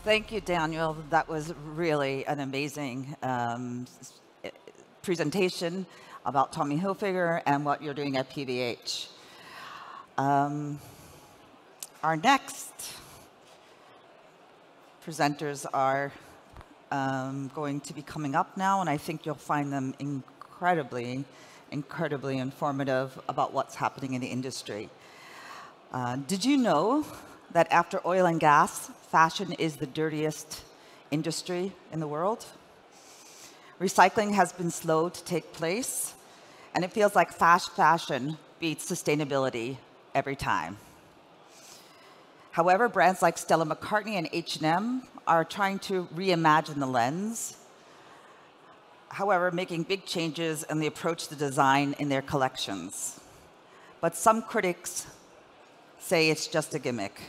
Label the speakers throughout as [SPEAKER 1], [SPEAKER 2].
[SPEAKER 1] Thank you, Daniel. That was really an amazing presentation about Tommy Hilfiger and what you're doing at PVH. Our next presenters are going to be coming up now, and I think you'll find them incredibly informative about what's happening in the industry. Did you know that after oil and gas, fashion is the dirtiest industry in the world? Recycling has been slow to take place, and it feels like fast fashion beats sustainability every time. However, brands like Stella McCartney and H&M are trying to reimagine the lens, however, making big changes in the approach to design in their collections. But some critics say it's just a gimmick,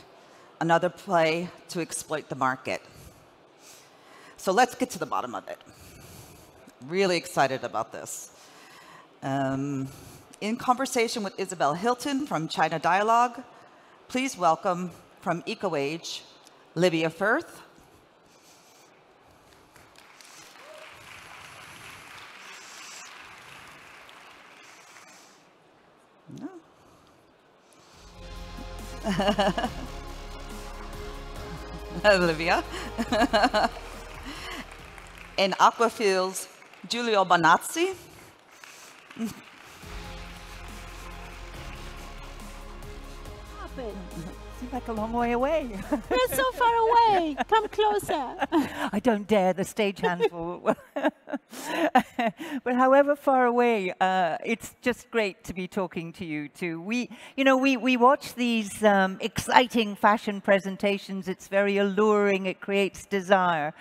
[SPEAKER 1] another play to exploit the market. So let's get to the bottom of it. Really excited about this. In conversation with Isabel Hilton from China Dialogue, please welcome from EcoAge, Livia Firth. No. Livia. And Aquafil's Giulio Bonazzi.
[SPEAKER 2] Seems like a long way away.
[SPEAKER 3] We're so far away. Come closer.
[SPEAKER 2] I don't dare. The stagehands will. But however far away, it's just great to be talking to you too. We watch these exciting fashion presentations. It's very alluring. It creates desire.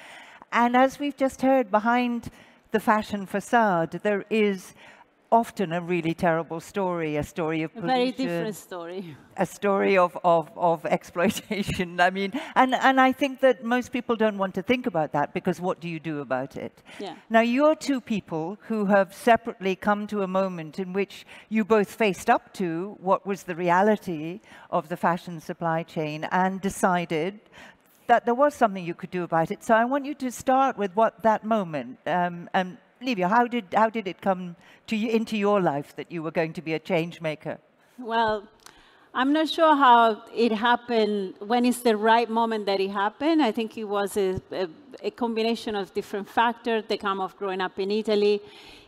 [SPEAKER 2] And as we've just heard, behind the fashion facade, there is often a really terrible story, a story of pollution.
[SPEAKER 3] A very different story.
[SPEAKER 2] A story of exploitation. I mean, and I think that most people don't want to think about that, because what do you do about it?
[SPEAKER 3] Yeah.
[SPEAKER 2] Now, you're two people who have separately come to a moment in which you both faced up to what was the reality of the fashion supply chain and decided that there was something you could do about it. So I want you to start with what that moment, and Livia, how did it come to you, into your life, that you were going to be a change maker?
[SPEAKER 3] Well, I'm not sure how it happened, when is the right moment that it happened. I think it was a combination of different factors that come of growing up in Italy,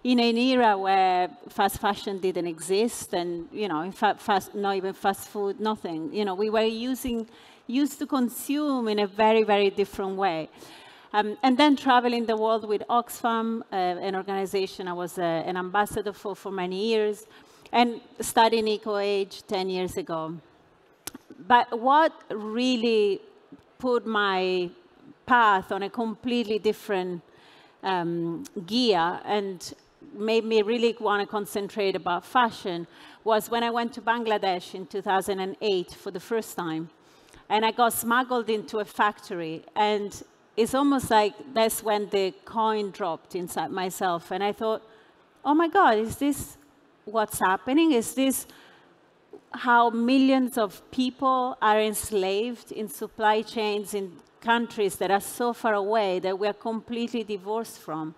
[SPEAKER 3] in an era where fast fashion didn't exist, and in fact, not even fast food, nothing. We were used to consume in a very, very different way. And then traveling the world with Oxfam, an organization I was an ambassador for many years, and studying EcoAge 10 years ago. But what really put my path on a completely different gear and made me really want to concentrate about fashion was when I went to Bangladesh in 2008 for the first time. And I got smuggled into a factory, and it's almost like that's when the coin dropped inside myself. And I thought, oh my God, is this what's happening? Is this how millions of people are enslaved in supply chains in countries that are so far away that we are completely divorced from?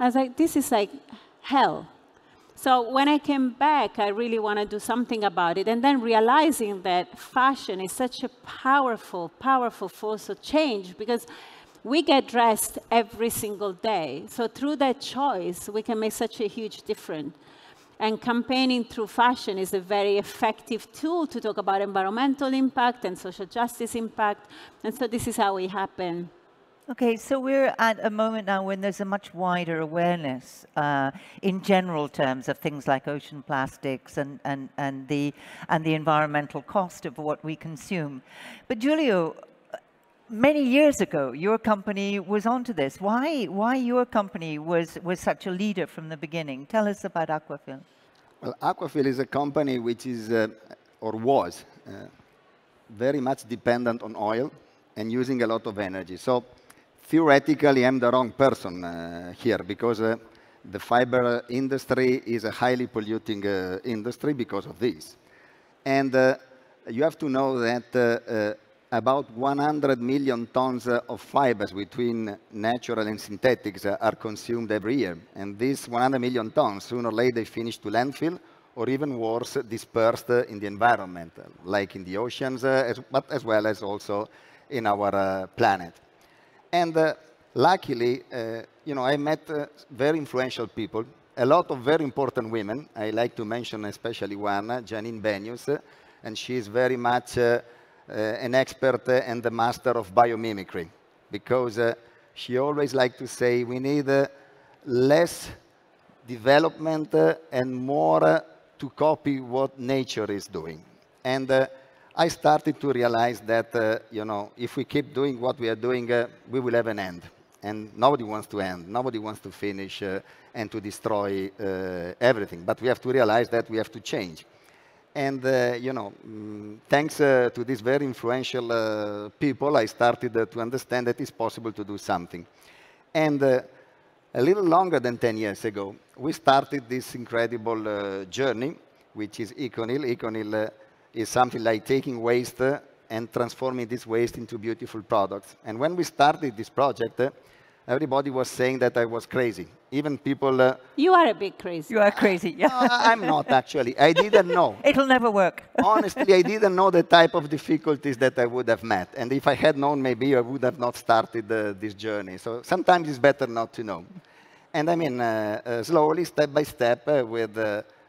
[SPEAKER 3] I was like, this is like hell. So when I came back, I really want to do something about it. And then realizing that fashion is such a powerful, powerful force of change, because we get dressed every single day. So through that choice, we can make such a huge difference. And campaigning through fashion is a very effective tool to talk about environmental impact and social justice impact. And so this is how it happened.
[SPEAKER 2] Okay, so we're at a moment now when there's a much wider awareness in general terms of things like ocean plastics and the environmental cost of what we consume. But Giulio, many years ago, your company was onto this. Why your company was such a leader from the beginning? Tell us about Aquafil.
[SPEAKER 4] Well, Aquafil is a company which is, or was, very much dependent on oil and using a lot of energy. So theoretically, I'm the wrong person here, because the fiber industry is a highly polluting industry because of this. And you have to know that about 100 million tons of fibers between natural and synthetics are consumed every year. And these 100 million tons, sooner or later, they finish to landfill, or even worse, dispersed in the environment, like in the oceans, but as well as also in our planet. And luckily, I met very influential people, a lot of very important women. I like to mention especially one, Janine Benius, and she is very much an expert and the master of biomimicry, because she always liked to say we need less development and more to copy what nature is doing. And I started to realize that if we keep doing what we are doing, we will have an end. And nobody wants to end. Nobody wants to finish and to destroy everything. But we have to realize that we have to change. And, thanks to these very influential people, I started to understand that it's possible to do something. And a little longer than 10 years ago, we started this incredible journey, which is ECONYL. ECONYL is something like taking waste and transforming this waste into beautiful products. And when we started this project, everybody was saying that I was crazy. Even people...
[SPEAKER 3] You are a bit crazy.
[SPEAKER 2] You are crazy, yeah.
[SPEAKER 4] I'm not, actually. I didn't know.
[SPEAKER 2] It'll never work.
[SPEAKER 4] Honestly, I didn't know the type of difficulties that I would have met. And if I had known, maybe I would have not started this journey. So sometimes it's better not to know. And I mean, slowly, step by step, with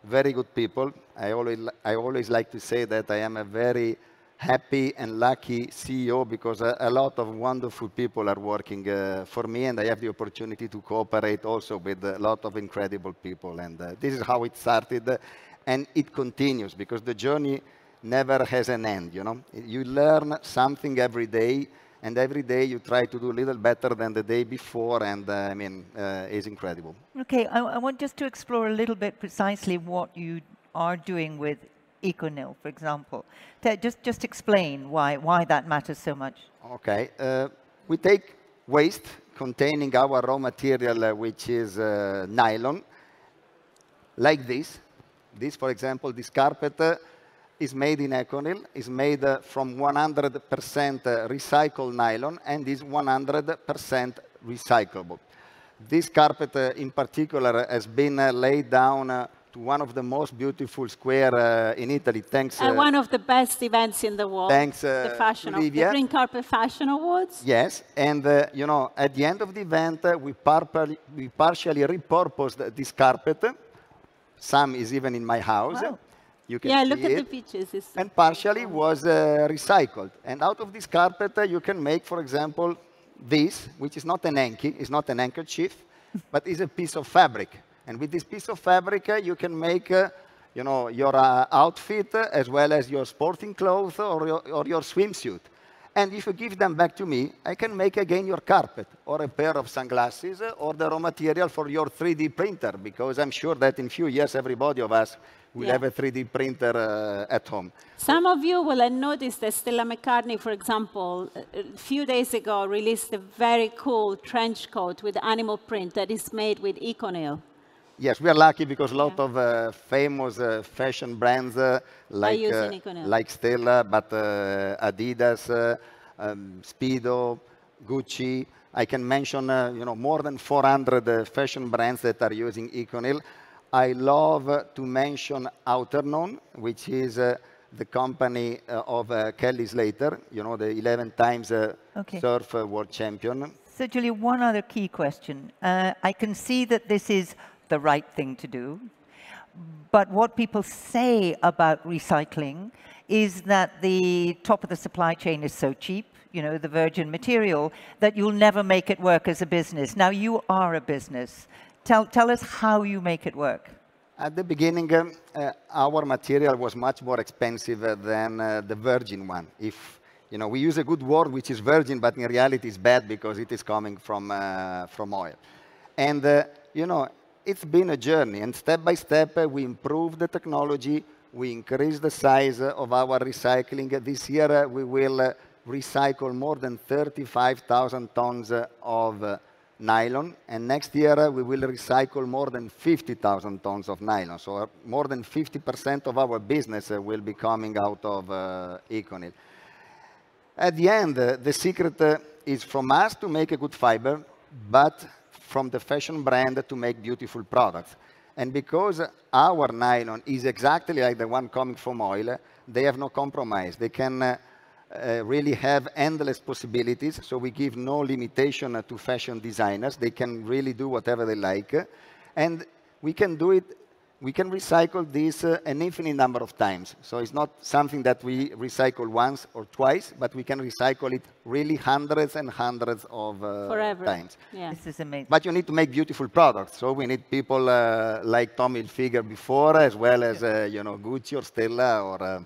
[SPEAKER 4] very good people. I always like to say that I am a very happy and lucky CEO, because a lot of wonderful people are working for me, and I have the opportunity to cooperate also with a lot of incredible people. And this is how it started, and it continues, because the journey never has an end, You learn something every day, and every day you try to do a little better than the day before, and it's incredible.
[SPEAKER 2] Okay, I want just to explore a little bit precisely what you are doing with ECONYL, for example. Just explain why that matters so much.
[SPEAKER 4] Okay. We take waste containing our raw material, which is nylon, like this. This, for example, this carpet is made in ECONYL, is made from 100% recycled nylon, and is 100% recyclable. This carpet in particular has been laid down to one of the most beautiful squares in Italy, thanks...
[SPEAKER 3] And one of the best events in the world.
[SPEAKER 4] Thanks,
[SPEAKER 3] the fashion
[SPEAKER 4] Livia.
[SPEAKER 3] The Green Carpet Fashion Awards.
[SPEAKER 4] Yes, and at the end of the event, we partially repurposed this carpet. Some is even in my house.
[SPEAKER 2] Wow.
[SPEAKER 4] You can see
[SPEAKER 3] look at
[SPEAKER 4] it.
[SPEAKER 3] the pictures.
[SPEAKER 4] And partially was recycled. And out of this carpet, you can make, for example, this, which is not an hanky, it's not an handkerchief, but is a piece of fabric. And with this piece of fabric, you can make, your outfit, as well as your sporting clothes or your swimsuit. And if you give them back to me, I can make again your carpet, or a pair of sunglasses, or the raw material for your 3D printer, because I'm sure that in a few years, everybody of us will have a 3D printer at home.
[SPEAKER 3] Some of you will have noticed that Stella McCartney, for example, a few days ago released a very cool trench coat with animal print that is made with ECONYL.
[SPEAKER 4] Yes, we are lucky, because a lot of famous fashion brands like Stella, but Adidas, Speedo, Gucci. I can mention more than 400 fashion brands that are using ECONYL. I love to mention Outerknown, which is the company of Kelly Slater, the 11 times surf world champion.
[SPEAKER 2] So, Giulio, one other key question. I can see that this is the right thing to do. But what people say about recycling is that the top of the supply chain is so cheap, the virgin material, that you'll never make it work as a business. Now, you are a business. Tell us how you make it work.
[SPEAKER 4] At the beginning, our material was much more expensive than the virgin one. If we use a good word, which is virgin, but in reality it's bad because it is coming from oil. And it's been a journey, and step by step we improved the technology, we increased the size of our recycling. This year we will recycle more than 35,000 tons of nylon, and next year we will recycle more than 50,000 tons of nylon. So more than 50% of our business will be coming out of ECONYL. At the end, the secret is from us to make a good fiber, but from the fashion brand to make beautiful products. And because our nylon is exactly like the one coming from oil, they have no compromise. They can really have endless possibilities, so we give no limitation to fashion designers. They can really do whatever they like. And we can do it, we can recycle this an infinite number of times. So it's not something that we recycle once or twice, but we can recycle it really hundreds and hundreds of times.
[SPEAKER 3] Yeah.
[SPEAKER 2] This is amazing.
[SPEAKER 4] But you need to make beautiful products. So we need people like Tommy Hilfiger before, as well as you know, Gucci or Stella or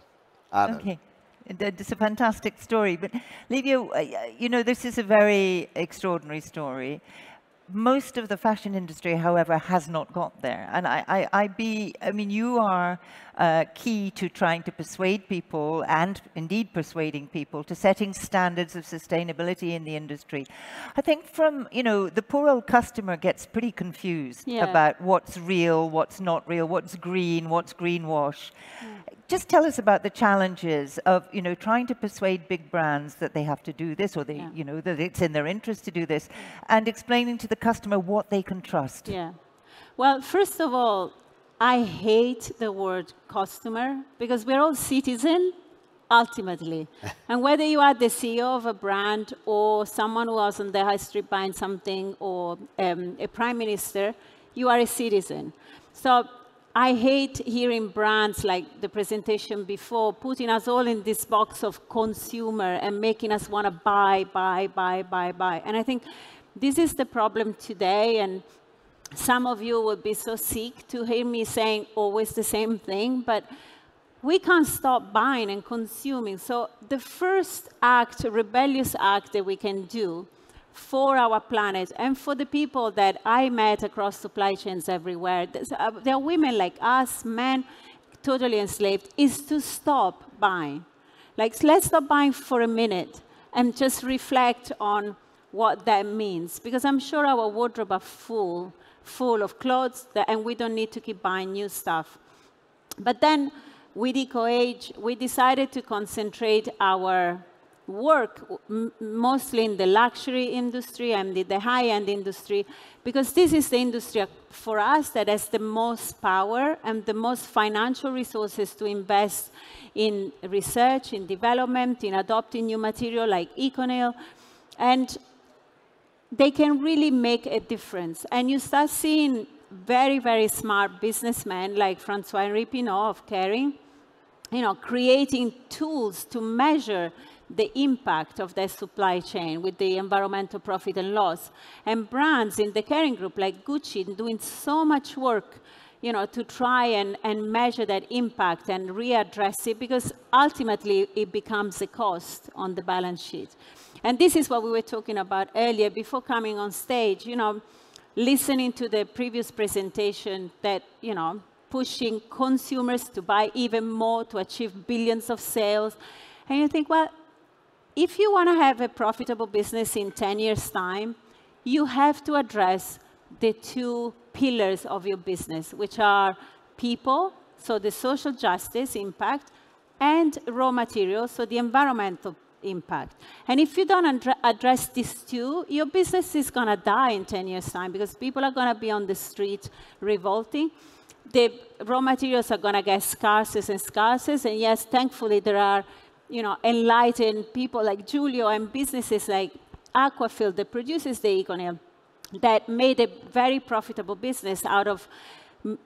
[SPEAKER 4] others.
[SPEAKER 2] Okay. It's a fantastic story. But Livia, you know, this is a very extraordinary story. Most of the fashion industry, however, has not got there. And I mean, you are key to trying to persuade people, and indeed persuading people, to setting standards of sustainability in the industry. I think from, you know, the poor old customer gets pretty confused about what's real, what's not real, what's greenwash. Just tell us about the challenges of, you know, trying to persuade big brands that they have to do this, or they, you know, that it's in their interest to do this, and explaining to the customer what they can trust.
[SPEAKER 3] Yeah. Well, first of all, I hate the word customer, because we're all citizens, ultimately. And whether you are the CEO of a brand, or someone who was on the high street buying something, or a prime minister, you are a citizen. So I hate hearing brands, like the presentation before, putting us all in this box of consumer and making us want to buy. And I think this is the problem today. And some of you will be so sick to hear me saying always the same thing, but we can't stop buying and consuming. So the first act, rebellious act that we can do for our planet and for the people that I met across supply chains everywhere, there are women like us, men totally enslaved, is to stop buying. Like, let's stop buying for a minute and just reflect on what that means. Because I'm sure our wardrobe are full of clothes, and we don't need to keep buying new stuff. But then with EcoAge, we decided to concentrate our work mostly in the luxury industry and the high-end industry, because this is the industry for us that has the most power and the most financial resources to invest in research, in development, in adopting new material like EcoNail, and they can really make a difference. And you start seeing very, very smart businessmen like François-Henri Pinault of Kering, you know, creating tools to measure the impact of their supply chain with the environmental profit and loss. And brands in the Kering group, like Gucci, doing so much work, you know, to try and measure that impact and readdress it, because ultimately it becomes a cost on the balance sheet. And this is what we were talking about earlier before coming on stage, you know, listening to the previous presentation that, you know, pushing consumers to buy even more to achieve billions of sales. And you think, well, if you want to have a profitable business in 10 years' time, you have to address the two pillars of your business, which are people, so the social justice impact, and raw materials, so the environmental impact. And if you don't address these two, your business is going to die in 10 years' time, because people are going to be on the street revolting. The raw materials are going to get scarcer and scarcer. And yes, thankfully, there are, you know, enlightened people like Giulio and businesses like Aquafil that produces the EcoNail that made a very profitable business out of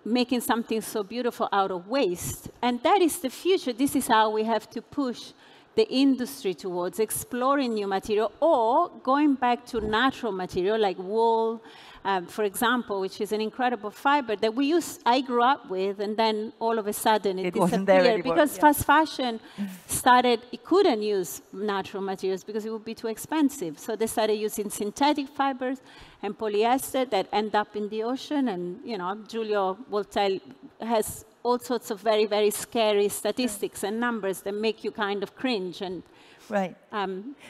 [SPEAKER 3] making something so beautiful out of waste. And that is the future. This is how we have to push the industry towards exploring new material, or going back to natural material like wool, for example, which is an incredible fiber that I grew up with, and then all of a sudden it disappeared because fast fashion started, it couldn't use natural materials because it would be too expensive. So they started using synthetic fibers and polyester that end up in the ocean. And, you know, Giulio will has all sorts of very, very scary statistics and numbers that make you kind of cringe. And
[SPEAKER 2] right.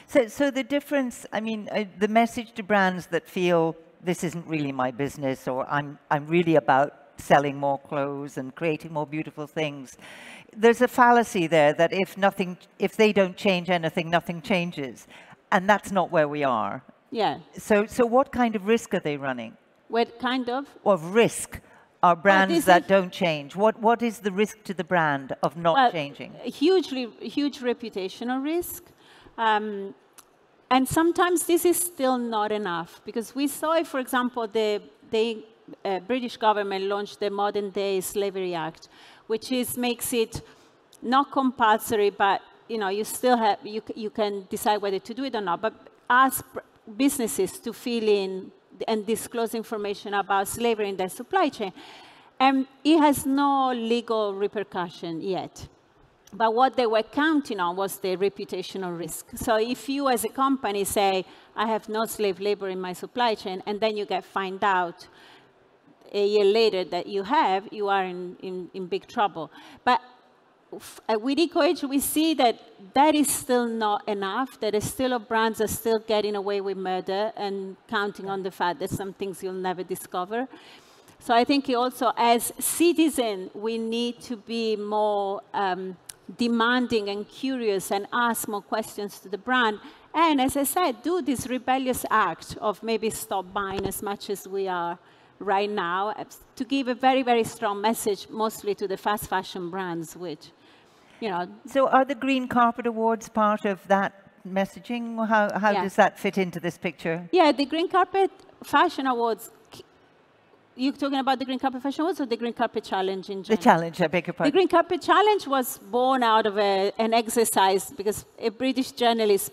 [SPEAKER 2] So the difference, I mean, the message to brands that feel this isn't really my business, or I'm really about selling more clothes and creating more beautiful things. there's a fallacy there that if they don't change anything, nothing changes. And that's not where we are.
[SPEAKER 3] Yeah.
[SPEAKER 2] So what kind of risk are they running?
[SPEAKER 3] What kind of?
[SPEAKER 2] Of risk are brands that don't change. What is the risk to the brand of not changing?
[SPEAKER 3] Huge reputational risk. And sometimes this is still not enough, because we saw, for example, the British government launched the Modern Day Slavery Act, which makes it not compulsory, but you still have you can decide whether to do it or not. But ask businesses to fill in and disclose information about slavery in their supply chain, and it has no legal repercussion yet. But what they were counting on was the reputational risk. So if you as a company say, I have no slave labor in my supply chain, and then you get found out a year later that you are in big trouble. But with EcoAge, we see that that is still not enough, that still brands are still getting away with murder and counting on the fact that some things you'll never discover. So I think also as citizens, we need to be more demanding and curious and ask more questions to the brand. And as I said, do this rebellious act of maybe stop buying as much as we are right now, to give a very, very strong message, mostly to the fast fashion brands, which,
[SPEAKER 2] So are the Green Carpet Awards part of that messaging? How does that fit into this picture?
[SPEAKER 3] Yeah, the Green Carpet Fashion Awards. You're talking about the Green Carpet Fashion Awards or the Green Carpet Challenge in general?
[SPEAKER 2] The challenge, I beg your pardon.
[SPEAKER 3] The Green Carpet Challenge was born out of an exercise because a British journalist,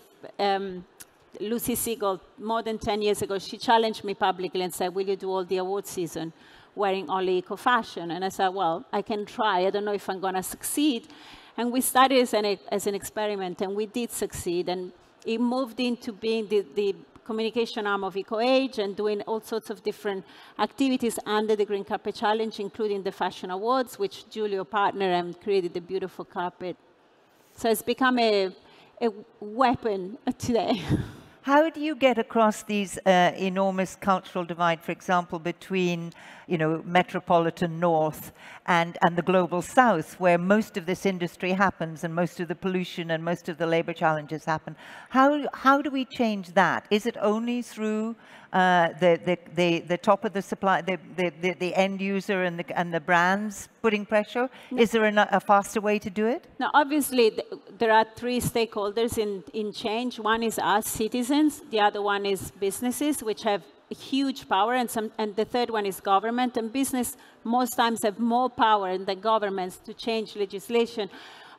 [SPEAKER 3] Lucy Siegel, more than 10 years ago, she challenged me publicly and said, will you do all the award season wearing only eco-fashion? And I said, well, I can try. I don't know if I'm going to succeed. And we started as an experiment, and we did succeed. And it moved into being the communication arm of EcoAge and doing all sorts of different activities under the Green Carpet Challenge, including the Fashion Awards, which Giulio partnered and created the beautiful carpet. So it's become a weapon today.
[SPEAKER 2] How do you get across these enormous cultural divide, for example, between metropolitan North and the global South, where most of this industry happens and most of the pollution and most of the labor challenges happen? How do we change that? Is it only through the top of the supply, the end user and the brands putting pressure? No. Is there a faster way to do it?
[SPEAKER 3] Now, obviously, there are three stakeholders in change. One is us, citizens. The other one is businesses, which have huge power, and the third one is government. And business most times have more power than governments to change legislation.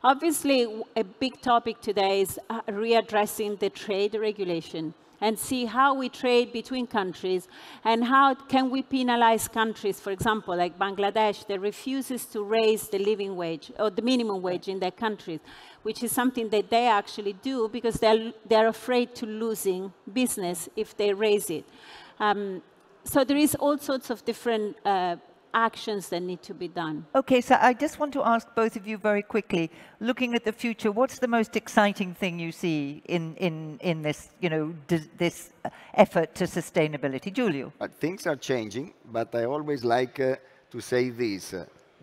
[SPEAKER 3] Obviously, a big topic today is readdressing the trade regulation and see how we trade between countries and how can we penalize countries, for example, like Bangladesh, that refuses to raise the living wage or the minimum wage in their countries, which is something that they actually do because they're afraid to losing business if they raise it. So there is all sorts of different actions that need to be done.
[SPEAKER 2] Okay, so I just want to ask both of you very quickly, looking at the future, what's the most exciting thing you see in this, this effort to sustainability? Giulio?
[SPEAKER 4] Things are changing, but I always like to say this,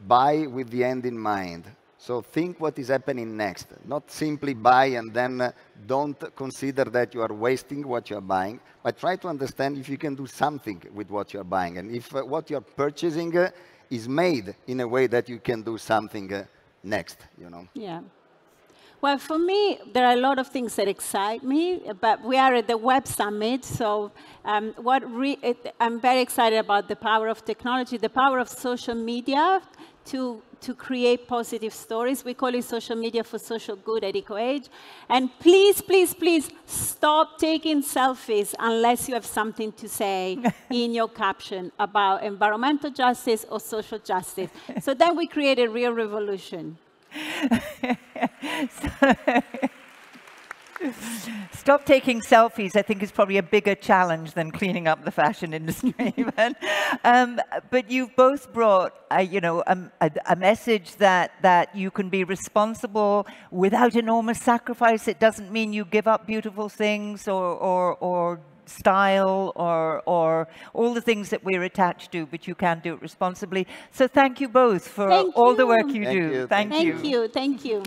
[SPEAKER 4] buy with the end in mind. So think what is happening next, not simply buy and then don't consider that you are wasting what you are buying, but try to understand if you can do something with what you are buying and if what you are purchasing is made in a way that you can do something next,
[SPEAKER 3] Yeah. Well, for me, there are a lot of things that excite me, but we are at the Web Summit, so I'm very excited about the power of technology, the power of social media to create positive stories. We call it social media for social good at EcoAge. And please, please, please stop taking selfies unless you have something to say in your caption about environmental justice or social justice. So then we create a real revolution.
[SPEAKER 2] Stop taking selfies, I think, is probably a bigger challenge than cleaning up the fashion industry. But you've both brought, a message that you can be responsible without enormous sacrifice. It doesn't mean you give up beautiful things or style or all the things that we're attached to, but you can do it responsibly. So thank you both for all the work you do.
[SPEAKER 4] Thank you.
[SPEAKER 3] Thank you.